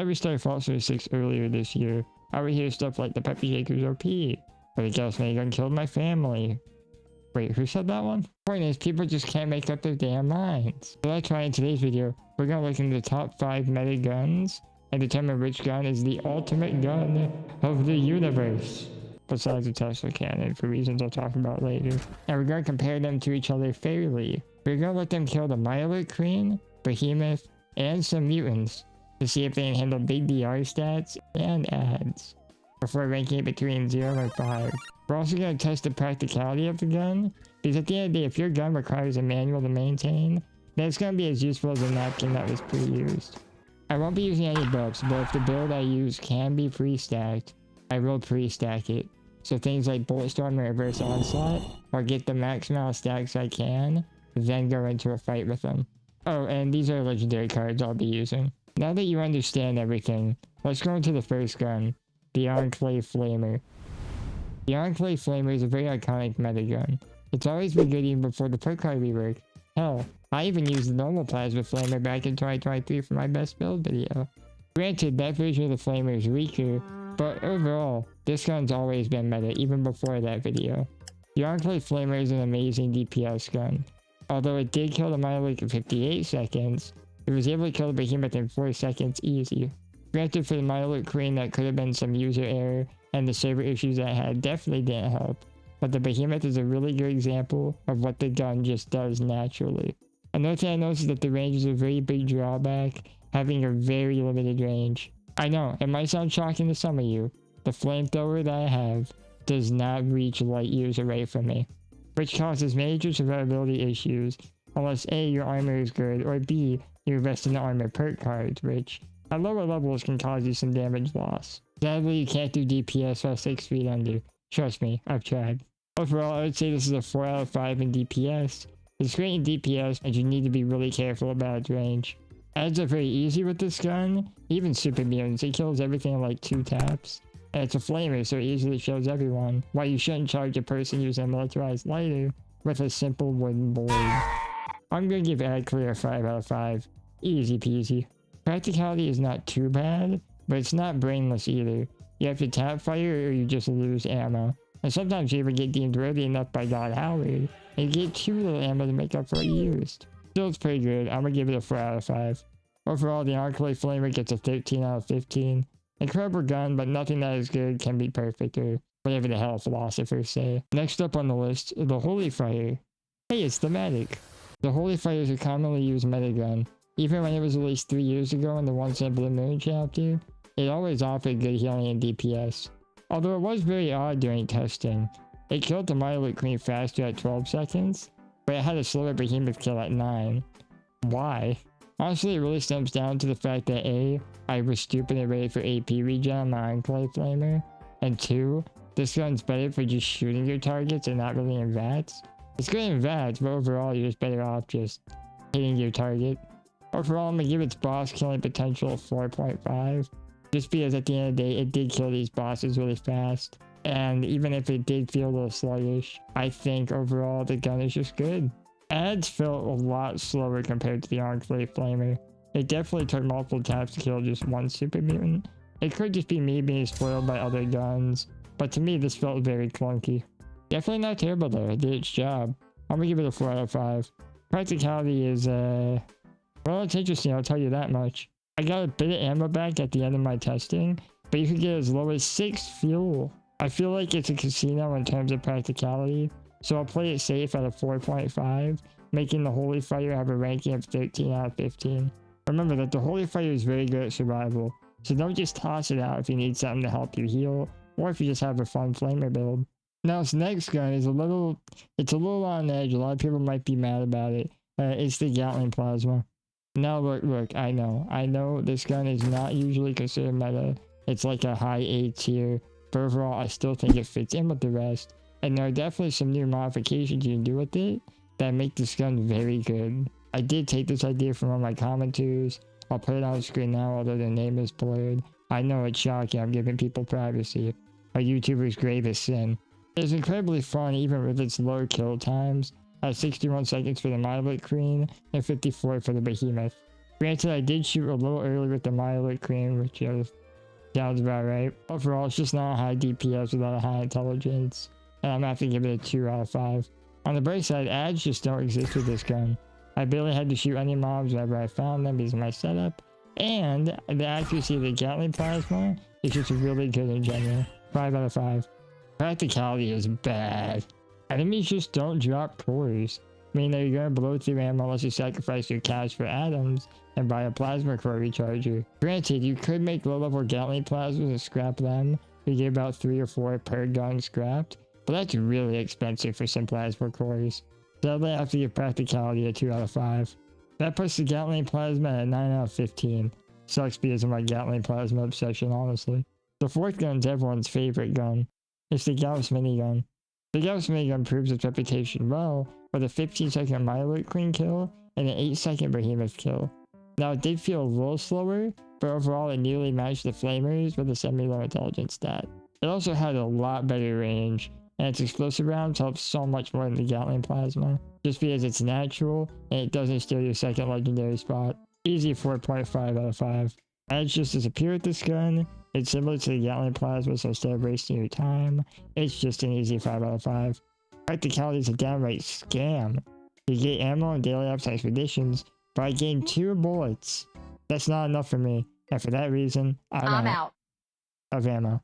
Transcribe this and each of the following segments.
I restarted Fallout 76 earlier this year, I would hear stuff like the Pepper Shaker's OP, or the Gas Gun killed my family. Wait, who said that one? Point is, people just can't make up their damn minds. So that's why in today's video, we're gonna look into the top 5 meta guns and determine which gun is the ultimate gun of the universe. Besides the Tesla cannon, for reasons I'll talk about later. And we're gonna compare them to each other fairly. We're gonna let them kill the Myelite Queen, Behemoth, and some mutants to see if they can handle big DR stats and ads before ranking it between 0 and 5. We're also going to test the practicality of the gun, because at the end of the day, if your gun requires a manual to maintain, then it's going to be as useful as a napkin that was pre-used. I won't be using any buffs, but if the build I use can be pre-stacked, I will pre-stack it. So things like Bulletstorm and Reverse Onslaught, or get the max amount of stacks I can, then go into a fight with them. Oh, and these are legendary cards I'll be using. Now that you understand everything, let's go into the first gun, the Enclave Flamer. The Enclave Flamer is a very iconic meta gun. It's always been good even before the perk card rework. Hell, I even used the normal Plasma Flamer back in 2023 for my best build video. Granted, that version of the Flamer is weaker, but overall, this gun's always been meta even before that video. The Enclave Flamer is an amazing DPS gun. Although it did kill the Myelite in 58 seconds, it was able to kill the Behemoth in 4 seconds easy. Granted, for the Myelite Queen, that could have been some user error, and the server issues that had definitely didn't help. But the Behemoth is a really good example of what the gun just does naturally. Another thing I noticed is that the range is a very big drawback, having a very limited range. I know, it might sound shocking to some of you. The flamethrower that I have does not reach light years away from me, which causes major survivability issues unless A, your armor is good, or B, you invest in the armor perk cards, which at lower levels can cause you some damage loss. Sadly, you can't do DPS while 6 feet under. Trust me, I've tried. Overall, I would say this is a 4 out of 5 in DPS. It's great in DPS, and you need to be really careful about its range. Ads are very easy with this gun, even super mutants. It kills everything in like 2 taps. And it's a flamer, so it easily shows everyone, why you shouldn't charge a person using a militarized lighter with a simple wooden blade. I'm gonna give ad clear a 5 out of 5. Easy peasy. Practicality is not too bad, but it's not brainless either. You have to tap fire or you just lose ammo. And sometimes you even get deemed worthy enough by God Howard, and you get too little ammo to make up for what you used. Still, it's pretty good. I'm gonna give it a 4 out of 5. Overall, the Enclave Flamer gets a 13 out of 15. Incredible gun, but nothing that is good can be perfect, or whatever the hell philosophers say. Next up on the list, the Holy Fire. Hey, it's thematic. The Holy Fire is a commonly used meta gun. Even when it was released 3 years ago in the Once in a Blue Moon chapter, it always offered good healing and DPS. Although it was very odd during testing. It killed the Myelite Queen faster at 12 seconds, but it had a slower Behemoth kill at 9. Why? Honestly, it really stems down to the fact that A, I was stupid and ready for AP regen on my Enclave Flamer, and 2, this gun's better for just shooting your targets and not really in VATs. It's good in VATs, but overall you're just better off just hitting your target. Overall, I'm gonna give its boss killing potential 4.5, just because at the end of the day, it did kill these bosses really fast. And even if it did feel a little sluggish, I think overall the gun is just good. Ads felt a lot slower compared to the Enclave Flamer. It definitely took multiple taps to kill just one super mutant. It could just be me being spoiled by other guns, but to me this felt very clunky. Definitely not terrible though, it did its job. I'm gonna give it a 4 out of 5. Practicality is well, it's interesting, I'll tell you that much. I got a bit of ammo back at the end of my testing, but you could get as low as 6 fuel. I feel like it's a casino in terms of practicality, so I'll play it safe at a 4.5, making the Holy Fire have a ranking of 13 out of 15. Remember that the Holy Fire is very good at survival, so don't just toss it out if you need something to help you heal, or if you just have a fun flamer build. Now this next gun is a little on edge. A lot of people might be mad about it. It's the Gatling Plasma. Now look, I know this gun is not usually considered meta. It's like a high A tier, but overall I still think it fits in with the rest. And there are definitely some new modifications you can do with it that make this gun very good. I did take this idea from one of my commenters. I'll put it on the screen now, although their name is blurred. I know it's shocking, I'm giving people privacy. A YouTuber's gravest sin. It's incredibly fun even with its low kill times, at 61 seconds for the Myelite Queen and 54 for the Behemoth. Granted, I did shoot a little early with the Milo cream, which sounds about right. Overall, it's just not a high DPS without a high intelligence, and I'm gonna have to give it a 2 out of 5. On the bright side, ads just don't exist with this gun. I barely had to shoot any mobs whenever I found them because of my setup, and the accuracy of the Gatling plasma is just really good in general. 5 out of 5. Practicality is bad. Enemies just don't drop cores, meaning that you're gonna blow through ammo unless you sacrifice your cash for atoms and buy a plasma core recharger. Granted, you could make low-level Gatling plasmas and scrap them. You get about 3 or 4 per gun scrapped, but that's really expensive for some plasma cores. Sadly, I have to give practicality a 2 out of 5. That puts the Gatling plasma at 9 out of 15. Sucks because of my Gatling plasma obsession, honestly. The fourth gun's everyone's favorite gun. It's the Gauss minigun. The Gauss minigun proves its reputation well with a 15-second Milo Queen kill and an 8-second Behemoth kill. Now, it did feel a little slower, but overall it nearly matched the Flamers with a semi-low intelligence stat. It also had a lot better range, and its explosive rounds help so much more than the Gatling plasma, just because it's natural and it doesn't steal your second legendary spot. Easy 4.5 out of 5. Edge just disappear with this gun. It's similar to the Gatling plasma, so instead of wasting your time, it's just an easy 5 out of 5. Practicality is a downright scam. You get ammo in daily ops expeditions, but I gained 2 bullets. That's not enough for me, and for that reason, I'm out of ammo.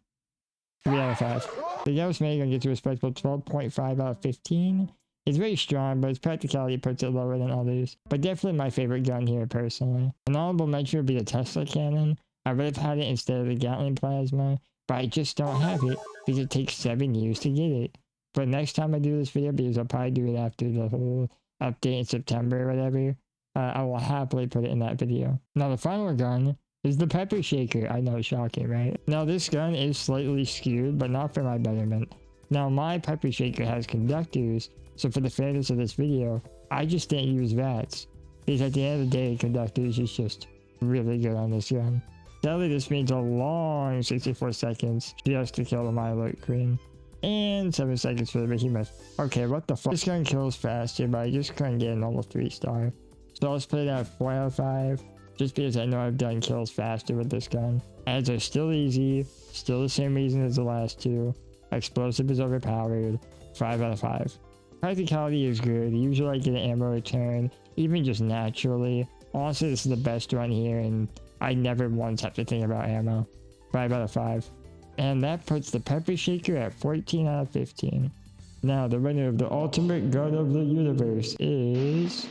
3 out of 5. The Gauss minigun gets a respectable 12.5 out of 15. It's very strong, but its practicality puts it lower than others. But definitely my favorite gun here, personally. An honorable mention would be the Tesla cannon. I would have had it instead of the Gatling plasma, but I just don't have it because it takes 7 years to get it. But next time I do this video, because I'll probably do it after the whole update in September or whatever, I will happily put it in that video. Now the final gun is the Pepper Shaker. I know, shocking, right? Now this gun is slightly skewed, but not for my betterment. Now my Pepper Shaker has conductors, so for the fairness of this video, I just didn't use VATS, because at the end of the day, conductors is just really good on this gun. Sadly, this means a long 64 seconds just to kill the Milo Queen, and 7 seconds for the Behemoth. Okay, what the fuck? This gun kills faster, but I just couldn't get a normal 3-star. So let's put it at 4 out of 5, just because I know I've done kills faster with this gun. Ads are still easy, still the same reason as the last 2. Explosive is overpowered, 5 out of 5. Practicality is good, usually I get an ammo return, even just naturally. Honestly, this is the best run here, and I never once have to think about ammo. 5 out of 5. And that puts the Pepper Shaker at 14 out of 15. Now, the winner of the ultimate gun of the universe is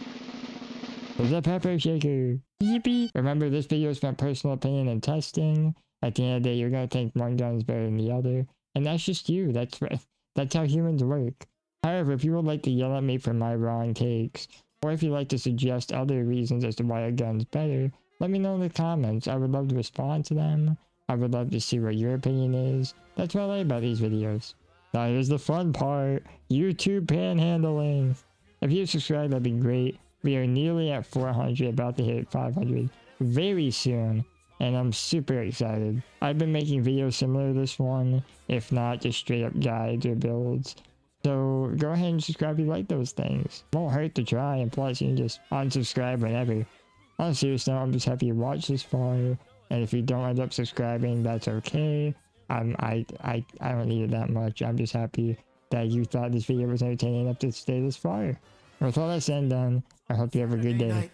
the Pepper Shaker. Yippee! Remember, this video is my personal opinion and testing. At the end of the day, you're gonna think one gun is better than the other, and that's just you. That's how humans work. However, if you would like to yell at me for my wrong takes, or if you'd like to suggest other reasons as to why a gun's better, let me know in the comments. I would love to respond to them. I would love to see what your opinion is. That's what I like about these videos. Now here's the fun part. YouTube panhandling. If you subscribe, that'd be great. We are nearly at 400, about to hit 500 very soon. And I'm super excited. I've been making videos similar to this one, if not just straight up guides or builds. So go ahead and subscribe if you like those things. Won't hurt to try, and plus you can just unsubscribe whenever. On a serious note, I'm just happy you watched this far, and if you don't end up subscribing, that's okay. I don't need it that much. I'm just happy that you thought this video was entertaining enough to stay this far. With all that said and done, I hope you have a good day.